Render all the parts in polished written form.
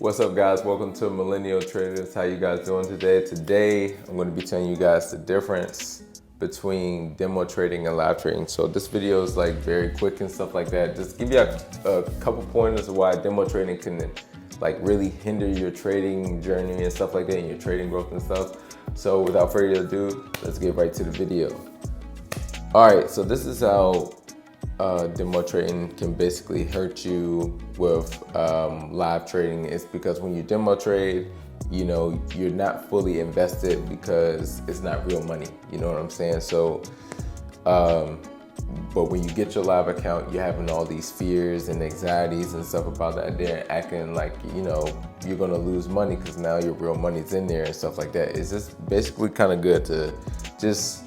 What's up, guys? Welcome to Millennial Traders. How you guys doing today? Today, I'm going to be telling you guys the difference between demo trading and live trading. So this video is like very quick and stuff like that. Just give you a couple pointers of why demo trading can like really hinder your trading journey and stuff like that, and your trading growth and stuff. So without further ado, let's get right to the video. All right, so this is how demo trading can basically hurt you with live trading. It's because when you demo trade, you know, you're not fully invested because it's not real money. You know what I'm saying? So, but when you get your live account, you're having all these fears and anxieties and stuff about that there, acting like, you know, you're gonna lose money because now your real money's in there and stuff like that. It's just basically kind of good to just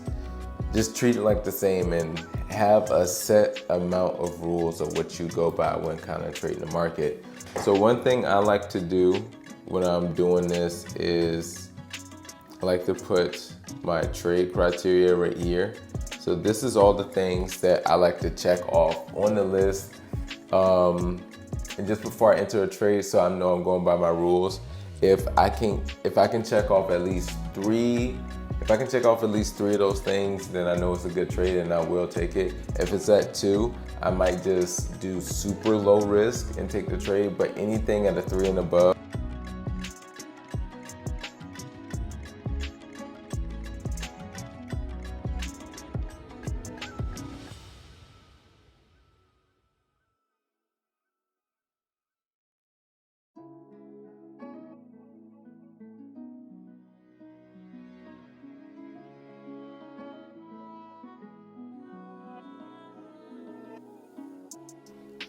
treat it like the same and have a set amount of rules of what you go by when kind of trading the market. So one thing I like to do when I'm doing this is I like to put my trade criteria right here. So this is all the things that I like to check off on the list. And just before I enter a trade, so I know I'm going by my rules. If I can check off at least three of those things, then I know it's a good trade and I will take it. If it's at 2, I might just do super low risk and take the trade, but anything at a 3 and above,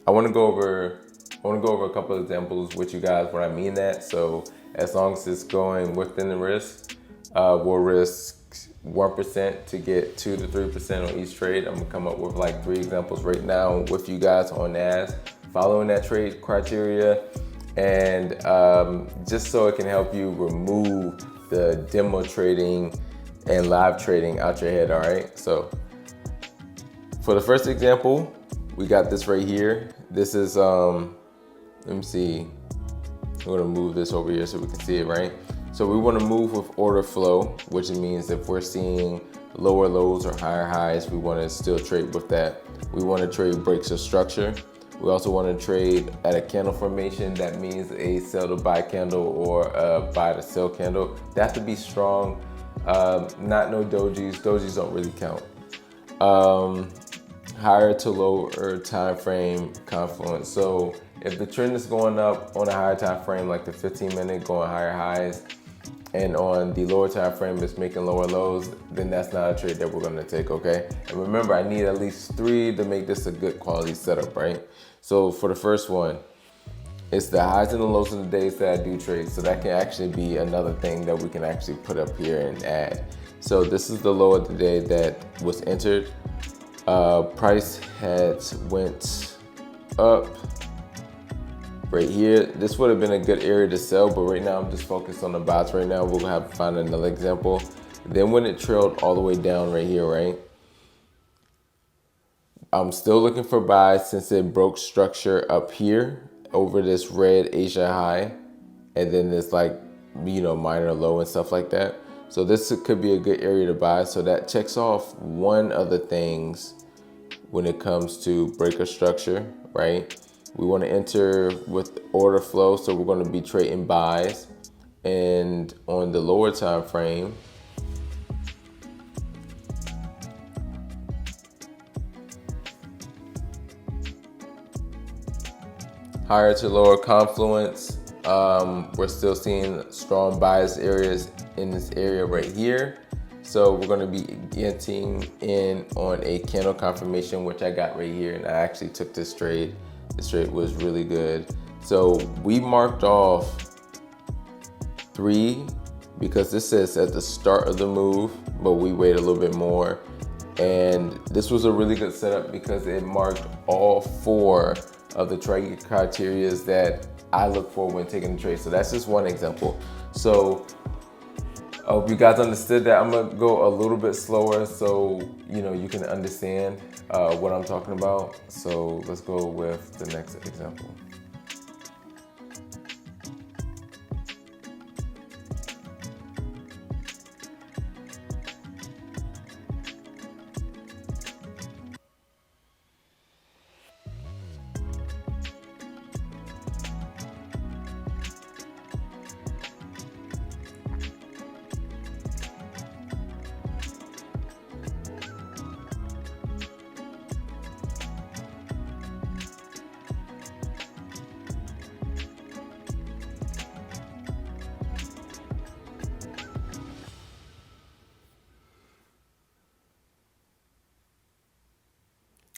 I want to go over a couple of examples with you guys what I mean that. So as long as it's going within the risk, we'll risk 1% to get 2 to 3% on each trade. I'm gonna come up with like 3 examples right now with you guys on NAS, following that trade criteria, and just so it can help you remove the demo trading and live trading out your head. All right. So for the first example, we got this right here. This is, let me see. I'm gonna move this over here so we can see it, right? So we wanna move with order flow, which means if we're seeing lower lows or higher highs, we wanna still trade with that. We wanna trade breaks of structure. We also wanna trade at a candle formation. That means a sell to buy candle or a buy to sell candle. They have to be strong, not no dojis. Dojis don't really count. Higher to lower time frame confluence. So if the trend is going up on a higher time frame, like the 15-minute going higher highs, and on the lower time frame it's making lower lows, then that's not a trade that we're going to take. Okay, and remember, I need at least 3 to make this a good quality setup, right? So for the first one, it's the highs and the lows of the days that I do trade. So that can actually be another thing that we can actually put up here and add. So this is the low of the day that was entered. Price had went up right here. This would have been a good area to sell, but right now I'm just focused on the buys right now. We'll have to find another example. Then when it trailed all the way down right here, right? I'm still looking for buys since it broke structure up here over this red Asia high, and then this, like, you know, minor low and stuff like that. So this could be a good area to buy. So that checks off one of the things when it comes to breaker structure, right? We want to enter with order flow, so we're going to be trading buys. And on the lower time frame, higher to lower confluence, we're still seeing strong bias areas in this area right here. So we're going to be getting in on a candle confirmation, which I got right here, and I actually took this trade. This trade was really good. So we marked off 3 because this says at the start of the move, but we wait a little bit more. And this was a really good setup because it marked all 4 of the trade criteria that I look for when taking the trade. So that's just one example. So I hope you guys understood that. I'm gonna go a little bit slower so you know you can understand what I'm talking about. So let's go with the next example.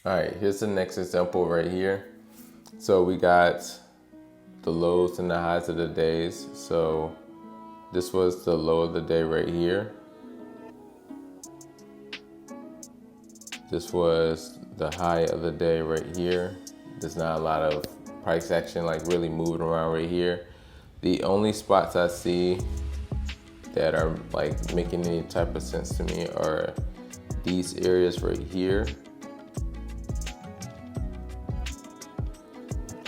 All right, here's the next example right here. So we got the lows and the highs of the days. So this was the low of the day right here. This was the high of the day right here. There's not a lot of price action like really moving around right here. The only spots I see that are like making any type of sense to me are these areas right here.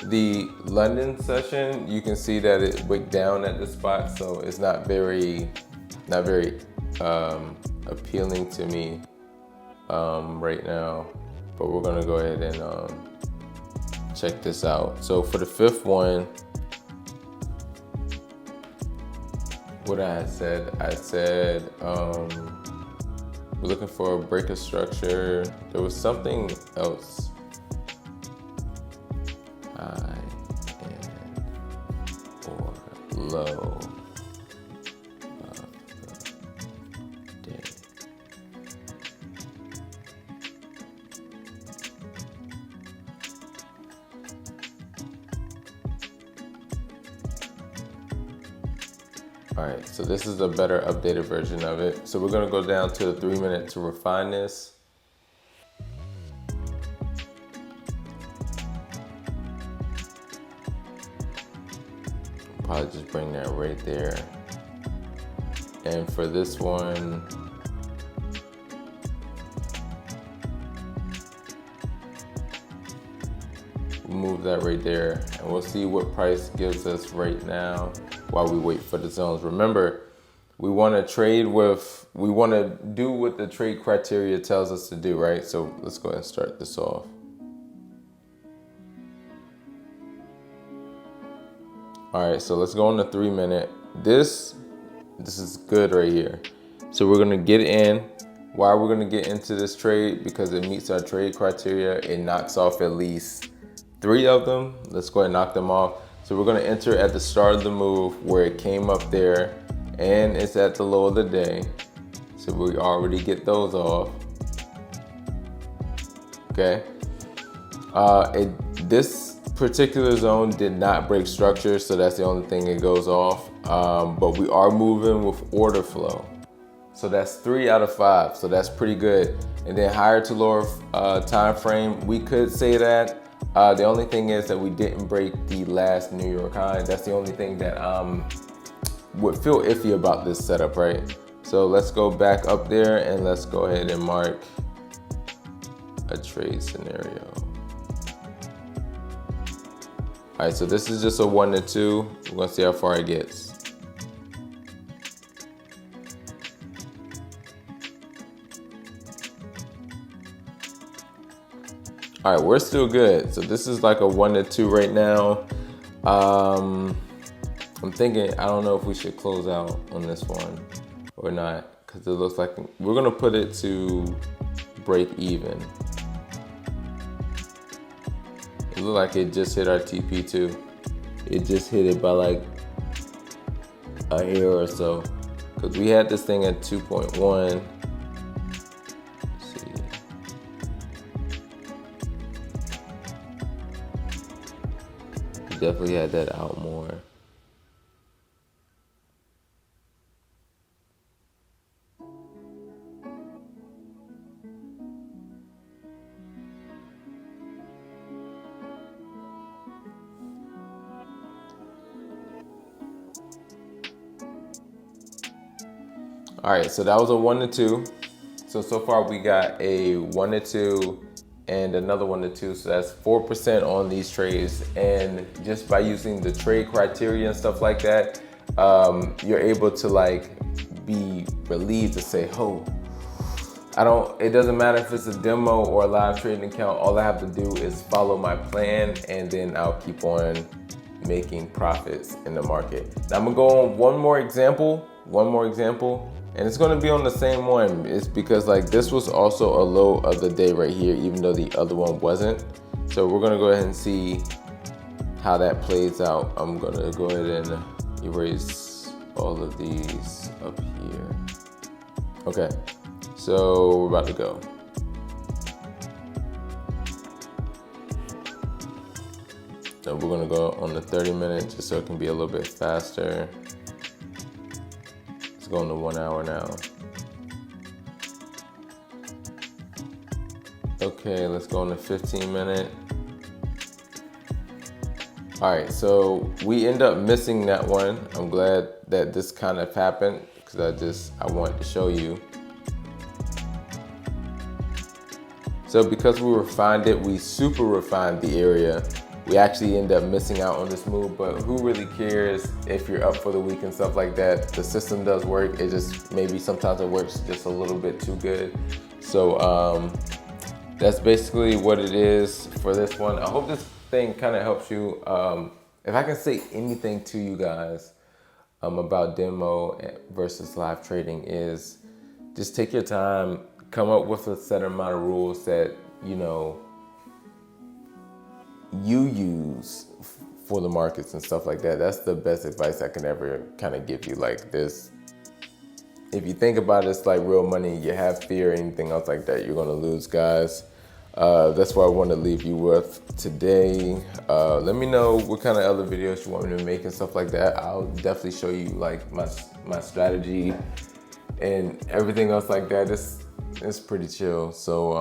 The London session, you can see that it wicked down at this spot, so it's not very appealing to me right now. But we're gonna go ahead and check this out. So for the fifth one, what I said, we're looking for a break of structure. There was something else. High and or low of the day. All right, so this is a better updated version of it. So we're gonna go down to the 3 minute to refine this. Probably just bring that right there. And for this one, move that right there, and we'll see what price gives us right now while we wait for the zones. Remember, we want to trade with, we want to do what the trade criteria tells us to do, right? So let's go ahead and start this off. All right, so let's go on the 3 minute. This is good right here. So we're gonna get in. Why we're gonna get into this trade? Because it meets our trade criteria. It knocks off at least 3 of them. Let's go ahead and knock them off. So we're gonna enter at the start of the move where it came up there, and it's at the low of the day. So we already get those off. Okay. This particular zone did not break structure, so that's the only thing it goes off. But we are moving with order flow. So that's 3 out of 5, so that's pretty good. And then higher to lower time frame, we could say that. The only thing is that we didn't break the last New York high. That's the only thing that would feel iffy about this setup, right? So let's go back up there and let's go ahead and mark a trade scenario. All right, so this is just a 1 to 2. We're gonna see how far it gets. All right, we're still good. So this is like a 1 to 2 right now. I'm thinking, I don't know if we should close out on this one or not, because it looks like we're gonna put it to break even. It looked like it just hit our TP too. It just hit it by like a hair or so. Because we had this thing at 2.1. Let's see. We definitely had that out more. All right, so that was a 1 to 2. So far we got a 1 to 2 and another 1 to 2. So that's 4% on these trades. And just by using the trade criteria and stuff like that, you're able to like be relieved to say, oh, it doesn't matter if it's a demo or a live trading account. All I have to do is follow my plan, and then I'll keep on making profits in the market. Now I'm gonna go on one more example, and it's gonna be on the same one. It's because like this was also a low of the day right here, even though the other one wasn't. So we're gonna go ahead and see how that plays out. I'm gonna go ahead and erase all of these up here. Okay, so we're about to go. So we're gonna go on the 30-minute just so it can be a little bit faster. Let's go on the 1 hour now. Okay, let's go on the 15-minute. All right, so we end up missing that one. I'm glad that this kind of happened because I wanted to show you. So because we refined it, we super refined the area. We actually end up missing out on this move, but who really cares if you're up for the week and stuff like that? The system does work. It just maybe sometimes it works just a little bit too good. So that's basically what it is for this one. I hope this thing kind of helps you. If I can say anything to you guys about demo versus live trading is just take your time, come up with a set amount of rules that you use for the markets and stuff like that. That's the best advice I can ever kind of give you. Like this, if you think about it, it's like real money. You have fear or anything else like that, you're gonna lose, guys. That's what I want to leave you with today. Let me know what kind of other videos you want me to make and stuff like that. I'll definitely show you like my strategy and everything else like that. It's pretty chill. So